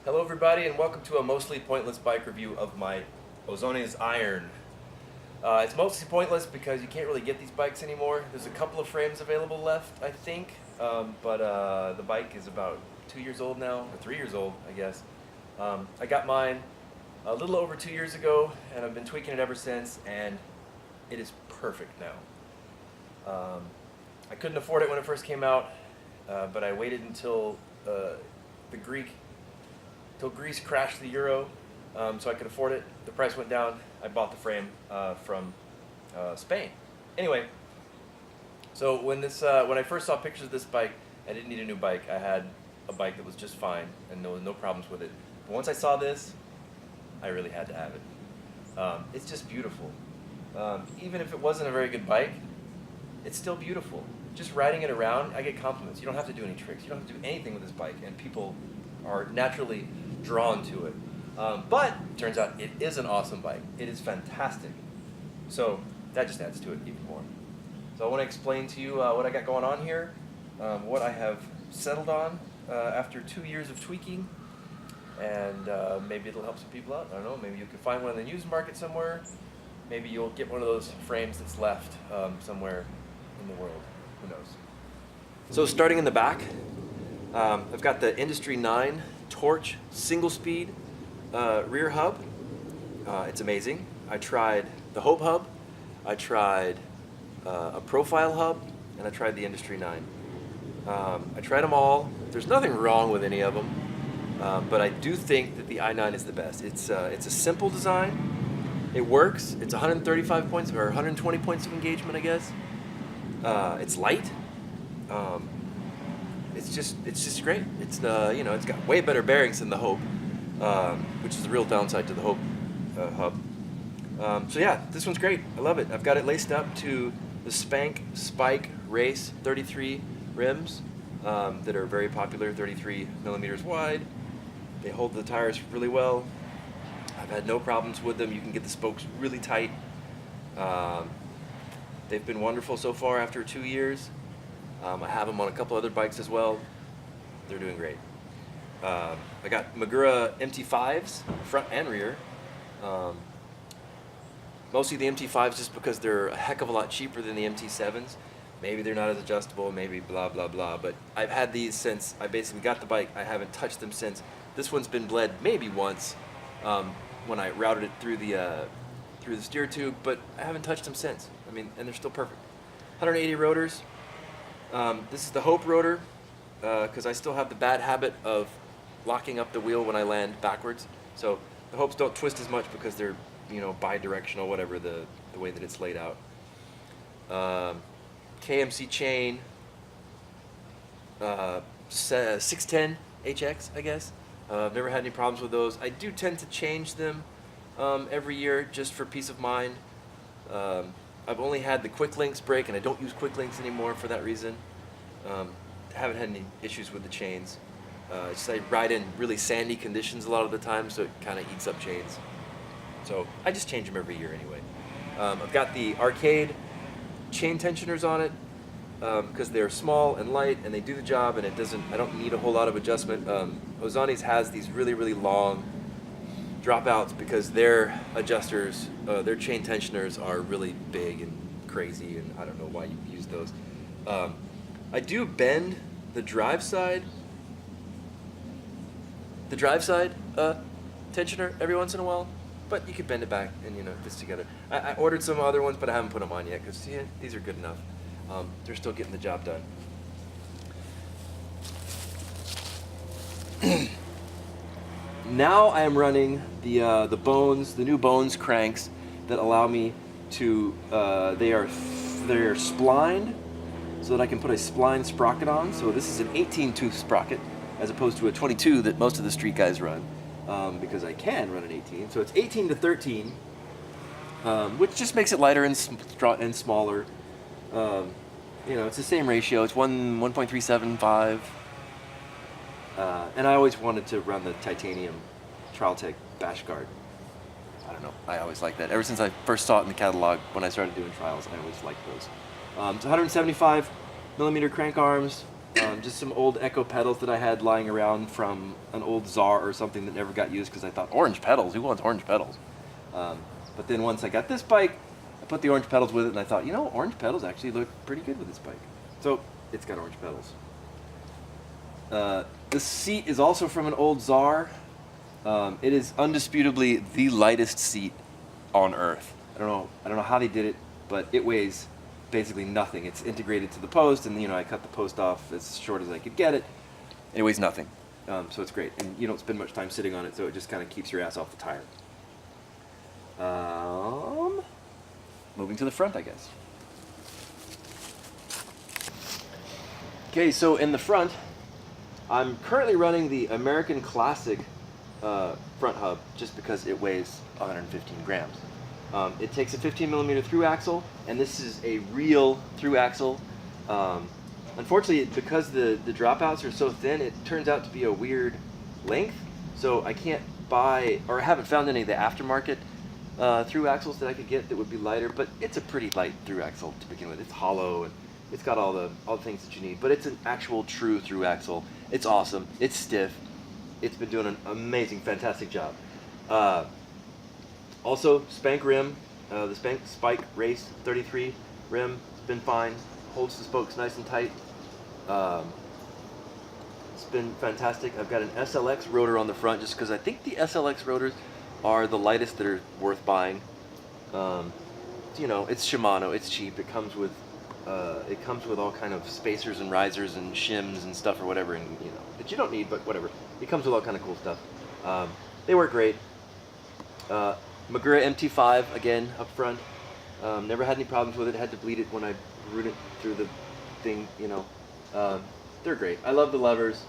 Hello everybody and welcome to a mostly pointless bike review of my Ozonys Iron. It's mostly pointless because you can't really get these bikes anymore. There's a couple of frames available left, I think, but the bike is about 2 years old now, or 3 years old, I guess. I got mine a little over 2 years ago and I've been tweaking it ever since, and it is perfect now. I couldn't afford it when it first came out, but I waited until Greece crashed the euro, so I could afford it. The price went down. I bought the frame from Spain. Anyway, so when I first saw pictures of this bike, I didn't need a new bike. I had a bike that was just fine, and there was no problems with it. But once I saw this, I really had to have it. It's just beautiful. Even if it wasn't a very good bike, it's still beautiful. Just riding it around, I get compliments. You don't have to do any tricks. You don't have to do anything with this bike, and people are naturally drawn to it. But it turns out it is an awesome bike. It is fantastic. So that just adds to it even more. So I want to explain to you what I got going on here, what I have settled on after 2 years of tweaking, and maybe it'll help some people out. I don't know, maybe you can find one in the used market somewhere. Maybe you'll get one of those frames that's left somewhere in the world. Who knows? So starting in the back, I've got the Industry 9 Torch single speed rear hub. It's amazing. I tried the Hope hub, I tried a Profile hub, and I tried the Industry 9. I tried them all. There's nothing wrong with any of them, but I do think that the i9 is the best. It's a simple design. It works. It's 135 points or 120 points of engagement, I guess. It's light. It's just great. It's it's got way better bearings than the Hope, which is the real downside to the Hope hub. So yeah, this one's great. I love it. I've got it laced up to the Spank Spike Race 33 rims that are very popular, 33 millimeters wide. They hold the tires really well. I've had no problems with them. You can get the spokes really tight. They've been wonderful so far after 2 years. I have them on a couple other bikes as well. They're doing great. I got Magura MT5s, front and rear. Mostly the MT5s just because they're a heck of a lot cheaper than the MT7s. Maybe they're not as adjustable, maybe blah, blah, blah. But I've had these since I basically got the bike. I haven't touched them since. This one's been bled maybe once when I routed it through the steer tube, but I haven't touched them since. I mean, and they're still perfect. 180 rotors. This is the Hope rotor, because I still have the bad habit of locking up the wheel when I land backwards. So the Hopes don't twist as much because they're, bi-directional, whatever the way that it's laid out. KMC chain, 610 HX, I guess. I've never had any problems with those. I do tend to change them every year just for peace of mind. I've only had the Quick Links break, and I don't use Quick Links anymore for that reason. Haven't had any issues with the chains. Just I ride in really sandy conditions a lot of the time, so it kind of eats up chains. So I just change them every year anyway. I've got the Arcade chain tensioners on it because they're small and light, and they do the job, and I don't need a whole lot of adjustment. Ozonys has these really, really long dropouts because their adjusters, their chain tensioners are really big and crazy, and I don't know why you use those. I do bend the drive side tensioner every once in a while, but you could bend it back and this together. I ordered some other ones, but I haven't put them on yet because these are good enough. They're still getting the job done. Now I am running the new Bones cranks that allow me to, they're splined so that I can put a spline sprocket on. So this is an 18-tooth sprocket as opposed to a 22 that most of the street guys run, because I can run an 18. So it's 18 to 13, which just makes it lighter and smaller. It's the same ratio. It's 1.375. And I always wanted to run the titanium Trialtech bash guard. I don't know, I always liked that. Ever since I first saw it in the catalog when I started doing trials, I always liked those. It's 175 millimeter crank arms, Just some old Echo pedals that I had lying around from an old Czar or something that never got used because I thought, orange pedals, who wants orange pedals? But then once I got this bike, I put the orange pedals with it and I thought, you know, orange pedals actually look pretty good with this bike. So it's got orange pedals. The seat is also from an old Czar. It is undisputably the lightest seat on Earth. I don't know how they did it, but it weighs basically nothing. It's integrated to the post, and I cut the post off as short as I could get it. It weighs nothing, so it's great, and you don't spend much time sitting on it, so it just kind of keeps your ass off the tire. Moving to the front, I guess. Okay, so in the front, I'm currently running the American Classic front hub just because it weighs 115 grams. It takes a 15mm through axle, and this is a real through axle. Unfortunately, because the dropouts are so thin, it turns out to be a weird length, so I can't buy, or I haven't found any of the aftermarket through axles that I could get that would be lighter, but it's a pretty light through axle to begin with. It's hollow, and it's got all the things that you need, but it's an actual true through axle. It's awesome. It's stiff. It's been doing an amazing, fantastic job. Also, Spank rim, the Spike Race 33 rim, it's been fine. Holds the spokes nice and tight. It's been fantastic. I've got an SLX rotor on the front just because I think the SLX rotors are the lightest that are worth buying. It's Shimano. It's cheap. It comes with all kind of spacers and risers and shims and stuff or whatever, and that you don't need, but whatever. It comes with all kind of cool stuff. They work great. Magura MT5 again up front. Never had any problems with it. Had to bleed it when I root it through the thing. They're great. I love the levers.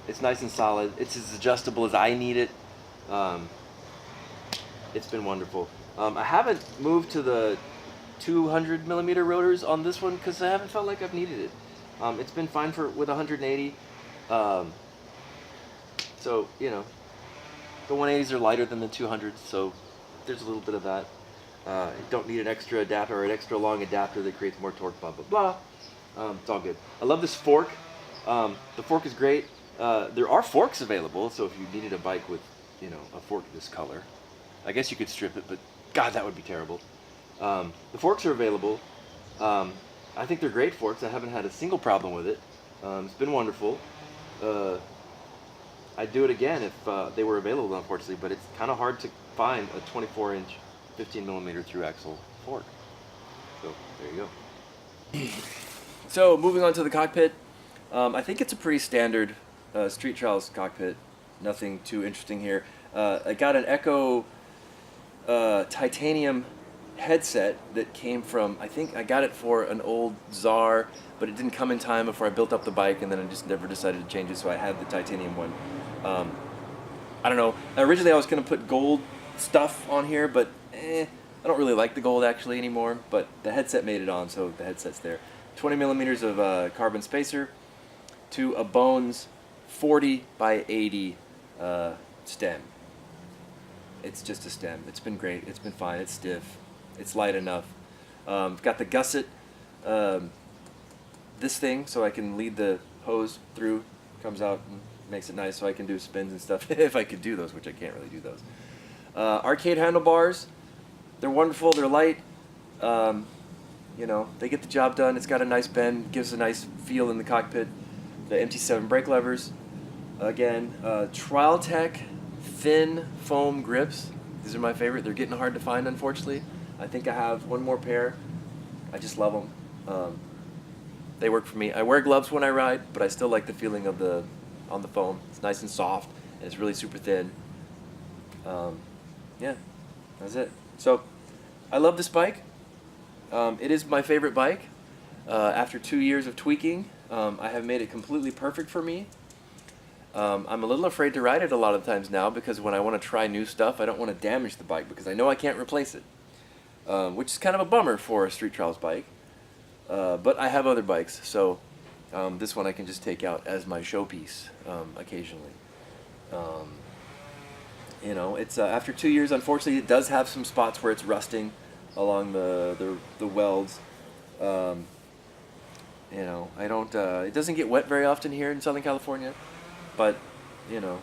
It's nice and solid. It's as adjustable as I need it. It's been wonderful. I haven't moved to the 200mm rotors on this one because I haven't felt like I've needed it. It's been fine with 180. So the 180s are lighter than the 200s, so there's a little bit of that. You don't need an extra adapter or an extra long adapter that creates more torque, blah, blah, blah. It's all good. I love this fork. The fork is great. There are forks available, so if you needed a bike with, a fork this color, I guess you could strip it, but God, that would be terrible. The forks are available. I think they're great forks. I haven't had a single problem with it. It's been wonderful. I'd do it again if they were available, unfortunately, but it's kind of hard to find a 24-inch 15mm through axle fork. So there you go. So moving on to the cockpit, I think it's a pretty standard Street Trials cockpit. Nothing too interesting here. I got an Echo titanium headset that came from, I think I got it for an old Czar, but it didn't come in time before I built up the bike, and then I just never decided to change it, so I had the titanium one. I don't know. Originally I was going to put gold stuff on here, but I don't really like the gold actually anymore, but the headset made it on, so the headset's there. 20mm of carbon spacer to a Bones 40 by 80 stem. It's just a stem. It's been great. It's been fine. It's stiff. It's light enough. Got the gusset, this thing, so I can lead the hose through. Comes out and makes it nice so I can do spins and stuff, if I could do those, which I can't really do those. Arcade handlebars, they're wonderful. They're light. They get the job done. It's got a nice bend, gives a nice feel in the cockpit. The MT7 brake levers, again, Trial Tech thin foam grips. These are my favorite. They're getting hard to find, unfortunately. I think I have one more pair. I just love them. They work for me. I wear gloves when I ride, but I still like the feeling of on the foam. It's nice and soft, and it's really super thin. Yeah, that's it. So, I love this bike. It is my favorite bike. After 2 years of tweaking, I have made it completely perfect for me. I'm a little afraid to ride it a lot of times now because when I want to try new stuff, I don't want to damage the bike because I know I can't replace it, which is kind of a bummer for a Street Trials bike. But I have other bikes, so this one I can just take out as my showpiece occasionally. It's after 2 years, unfortunately, it does have some spots where it's rusting along the welds. You know, I don't. It doesn't get wet very often here in Southern California, but you know,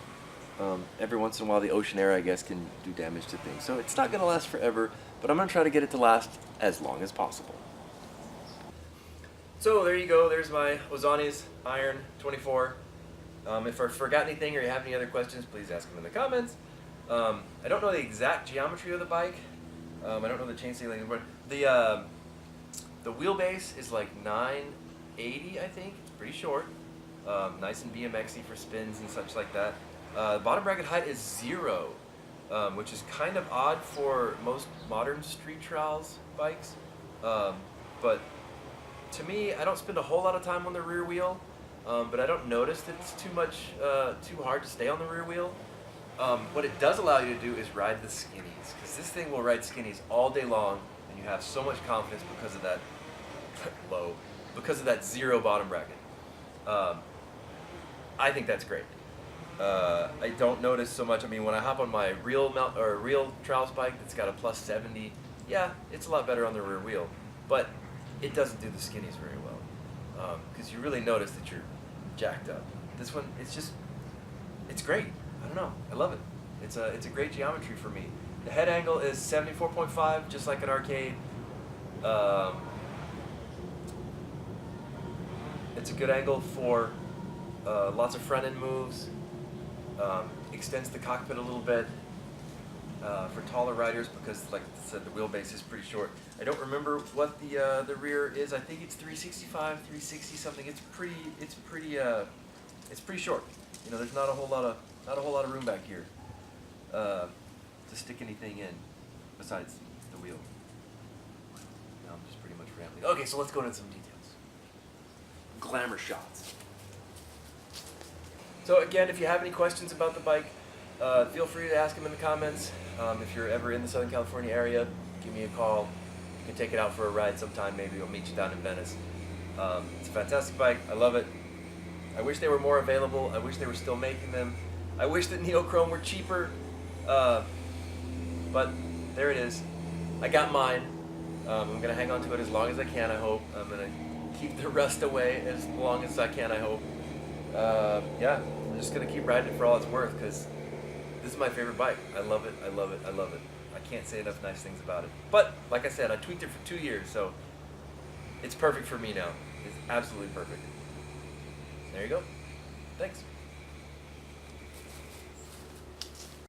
every once in a while the ocean air, I guess, can do damage to things. So it's not gonna last forever, but I'm gonna try to get it to last as long as possible. So there you go. There's my Ozonys Iron 24. If I forgot anything or you have any other questions, please ask them in the comments. I don't know the exact geometry of the bike. I don't know the chainstay length, but the wheelbase is like 980, I think. It's pretty short. Nice and BMXy for spins and such like that. Bottom bracket height is 0, which is kind of odd for most modern street trials bikes. But to me, I don't spend a whole lot of time on the rear wheel, but I don't notice that it's too hard to stay on the rear wheel. What it does allow you to do is ride the skinnies, because this thing will ride skinnies all day long, and you have so much confidence because of that because of that 0 bottom bracket. I think that's great. I don't notice so much. I mean, when I hop on my real trials bike that's got a plus 70, yeah, it's a lot better on the rear wheel, but it doesn't do the skinnies very well, because you really notice that you're jacked up. This one, it's great. I don't know. I love it. It's a great geometry for me. The head angle is 74.5, just like an arcade. It's a good angle for lots of front end moves. Extends the cockpit a little bit for taller riders, because, like I said, the wheelbase is pretty short. I don't remember what the rear is. I think it's 365, 360 something. It's pretty short. You know, there's not a whole lot of room back here to stick anything in besides the wheel. Now I'm just pretty much rambling. Okay, so let's go into some details. Glamour shots. So again, if you have any questions about the bike, feel free to ask them in the comments. If you're ever in the Southern California area, give me a call. You can take it out for a ride sometime. Maybe we'll meet you down in Venice. It's a fantastic bike. I love it. I wish they were more available. I wish they were still making them. I wish that neochrome were cheaper. But there it is. I got mine. I'm going to hang on to it as long as I can, I hope. I'm going to keep the rust away as long as I can, I hope. Yeah, I'm just going to keep riding it for all it's worth, because this is my favorite bike. I love it, I love it, I love it. I can't say enough nice things about it. But, like I said, I tweaked it for 2 years, so it's perfect for me now. It's absolutely perfect. There you go. Thanks.